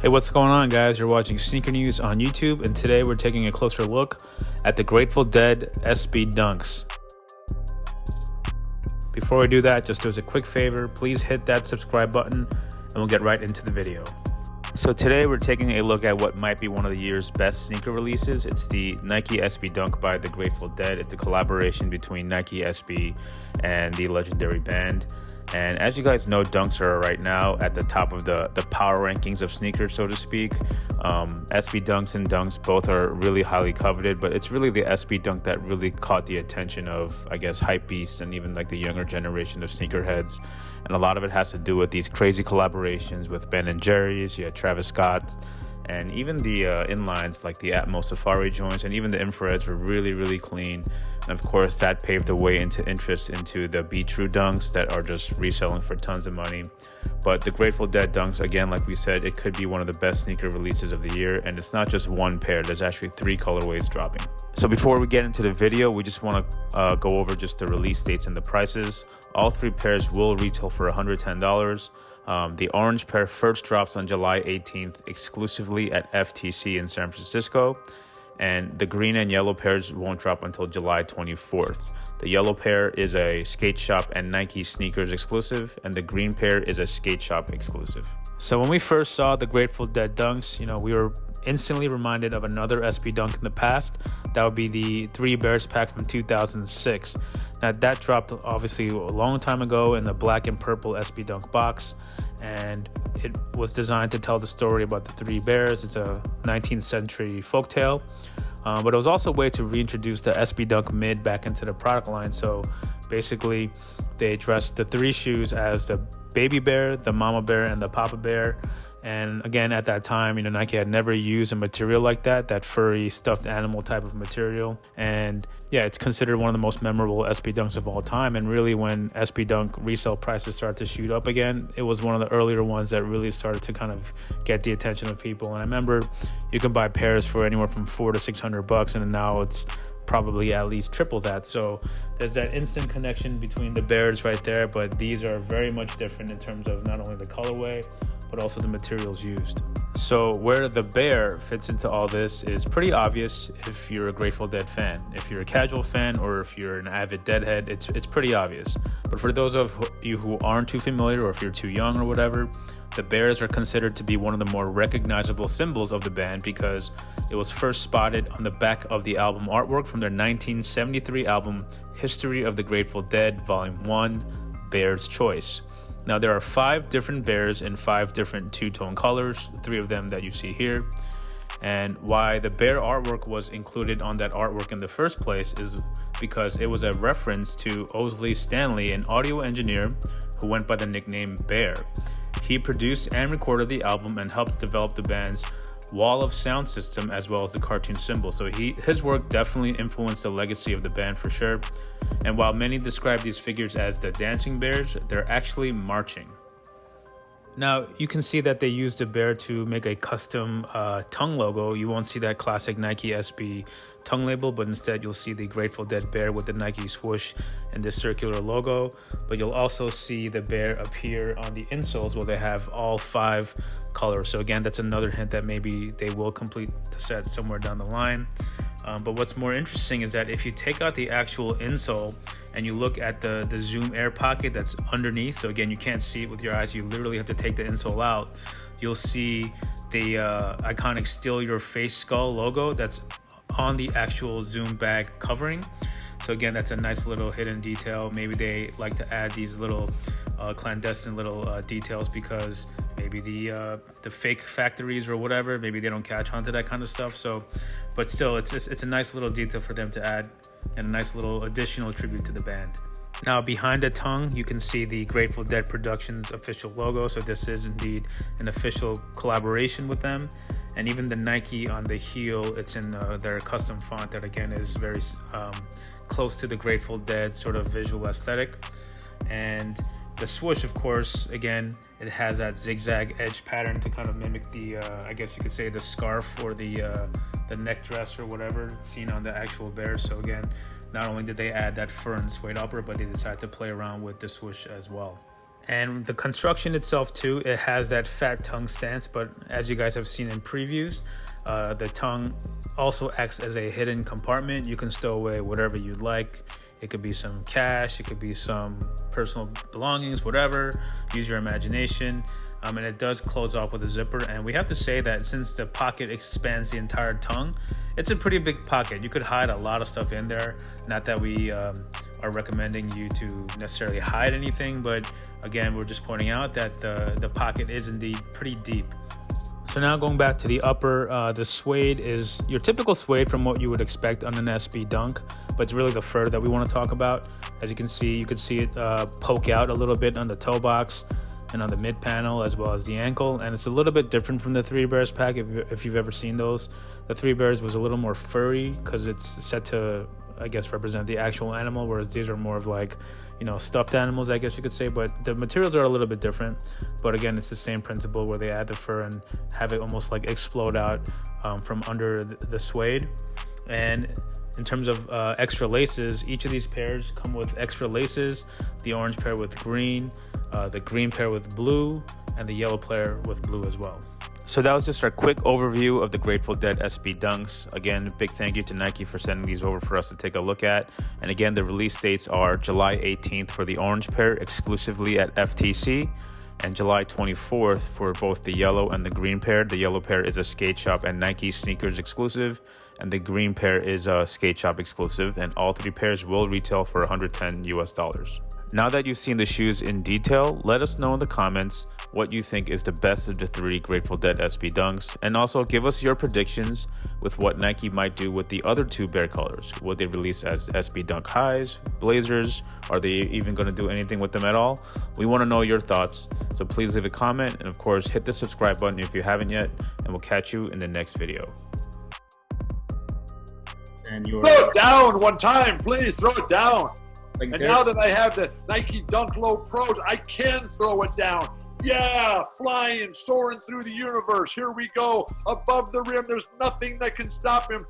Hey, what's going on, guys? You're watching Sneaker News on YouTube, and today we're taking a closer look at the Grateful Dead SB Dunks. Before we do that, just do us a quick favor, please hit that subscribe button and we'll get right into the video. So today we're taking a look at what might be one of the year's best sneaker releases. It's the Nike SB Dunk by the Grateful Dead. It's a collaboration between Nike SB and the legendary band. And as you guys know, Dunks are right now at the top of the power rankings of sneakers, so to speak. SB Dunks and Dunks both are really highly coveted, but it's really the SB Dunk that really caught the attention of, I guess, hype beasts and even like the younger generation of sneakerheads. And a lot of it has to do with these crazy collaborations with Ben & Jerry's, you had Travis Scott, and even the inlines like the Atmos Safari joints and even the infrareds were really clean. And of course that paved the way into interest into the Be True Dunks that are just reselling for tons of money. But the Grateful Dead Dunks, again, like we said, it could be one of the best sneaker releases of the year, and it's not just one pair, there's actually 3 colorways dropping. So before we get into the video, we just want to go over just the release dates and the prices. All 3 pairs will retail for $110. The orange pair first drops on July 18th exclusively at FTC in San Francisco, and the green and yellow pairs won't drop until July 24th. The yellow pair is a Skate Shop and Nike Sneakers exclusive, and the green pair is a Skate Shop exclusive. So when we first saw the Grateful Dead Dunks, we were instantly reminded of another SB Dunk in the past. That would be the 3 Bears pack from 2006. Now that dropped obviously a long time ago in the black and purple SB Dunk box, and it was designed to tell the story about the 3 bears. It's a 19th century folktale, but it was also a way to reintroduce the SB Dunk mid back into the product line. So basically they dressed the 3 shoes as the baby bear, the mama bear, and the papa bear. And again, at that time, Nike had never used a material like that furry stuffed animal type of material. And yeah, it's considered one of the most memorable SB Dunks of all time. And really, when SB Dunk resale prices started to shoot up again, it was one of the earlier ones that really started to kind of get the attention of people. And I remember you can buy pairs for anywhere from $400 to $600, and now it's probably at least triple that. So there's that instant connection between the bears right there, but these are very much different in terms of not only the colorway, but also the materials used. So where the bear fits into all this is pretty obvious if you're a Grateful Dead fan. If you're a casual fan or if you're an avid Deadhead, it's pretty obvious. But for those of you who aren't too familiar, or if you're too young or whatever, the bears are considered to be one of the more recognizable symbols of the band because it was first spotted on the back of the album artwork from their 1973 album History of the Grateful Dead Volume 1, Bear's Choice. Now there are 5 different bears in 5 different two-tone colors, 3 of them that you see here. And why the bear artwork was included on that artwork in the first place is because it was a reference to Owsley Stanley, an audio engineer who went by the nickname Bear. He produced and recorded the album and helped develop the band's wall of sound system as well as the cartoon symbol. So his work definitely influenced the legacy of the band for sure. And while many describe these figures as the dancing bears, they're actually marching. Now, you can see that they used a bear to make a custom tongue logo. You won't see that classic Nike SB tongue label, but instead you'll see the Grateful Dead bear with the Nike swoosh and this circular logo. But you'll also see the bear appear on the insoles where they have all 5 colors. So again, that's another hint that maybe they will complete the set somewhere down the line. But what's more interesting is that if you take out the actual insole and you look at the Zoom Air pocket that's underneath, so again, you can't see it with your eyes, you literally have to take the insole out, you'll see the iconic Steal Your Face skull logo that's on the actual Zoom bag covering. So again, that's a nice little hidden detail. Maybe they like to add these little clandestine little details because maybe the fake factories or whatever, maybe they don't catch on to that kind of stuff. So, but still, it's a nice little detail for them to add and a nice little additional tribute to the band. Now, behind the tongue, you can see the Grateful Dead Productions official logo. So this is indeed an official collaboration with them. And even the Nike on the heel, it's in their custom font that again is very close to the Grateful Dead sort of visual aesthetic. And the swoosh, of course, again, it has that zigzag edge pattern to kind of mimic the, I guess you could say, the scarf or the neck dress or whatever seen on the actual bear. So again, not only did they add that fur and suede upper, but they decided to play around with the swoosh as well. And the construction itself too, it has that fat tongue stance, but as you guys have seen in previews, the tongue also acts as a hidden compartment. You can stow away whatever you like. It could be some cash, it could be some personal belongings, whatever. Use your imagination. And it does close off with a zipper. And we have to say that since the pocket expands the entire tongue, it's a pretty big pocket. You could hide a lot of stuff in there. Not that we are recommending you to necessarily hide anything, but again, we're just pointing out that the pocket is indeed pretty deep. So now going back to the upper, the suede is your typical suede from what you would expect on an SB Dunk, but it's really the fur that we want to talk about. As you can see it poke out a little bit on the toe box and on the mid panel as well as the ankle, and it's a little bit different from the Three Bears pack if you've ever seen those. The Three Bears was a little more furry because it's set to, I guess, represent the actual animal, whereas these are more of like, you know, stuffed animals, I guess you could say, but the materials are a little bit different. But again, it's the same principle where they add the fur and have it almost like explode out from under the suede. And in terms of extra laces, each of these pairs come with extra laces: the orange pair with green, the green pair with blue, and the yellow pair with blue as well. So that was just our quick overview of the Grateful Dead SB Dunks. Again, big thank you to Nike for sending these over for us to take a look at. And again, the release dates are July 18th for the orange pair exclusively at FTC, and July 24th for both the yellow and the green pair. The yellow pair is a skate shop and Nike sneakers exclusive, and the green pair is a skate shop exclusive, and all three pairs will retail for $110 US. Now that you've seen the shoes in detail, let us know in the comments what you think is the best of the three Grateful Dead SB Dunks, and also give us your predictions with what Nike might do with the other two Bear colors. Will they release as SB Dunk highs, blazers? Are they even going to do anything with them at all? We want to know your thoughts, so please leave a comment, and of course hit the subscribe button if you haven't yet, and we'll catch you in the next video. And throw it down one time, please, throw it down. Like and now that I have the Nike Dunk Low Pros, I can throw it down. Yeah, flying, soaring through the universe. Here we go, above the rim. There's nothing that can stop him.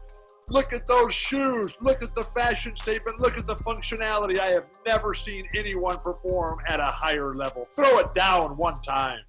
Look at those shoes. Look at the fashion statement. Look at the functionality. I have never seen anyone perform at a higher level. Throw it down one time.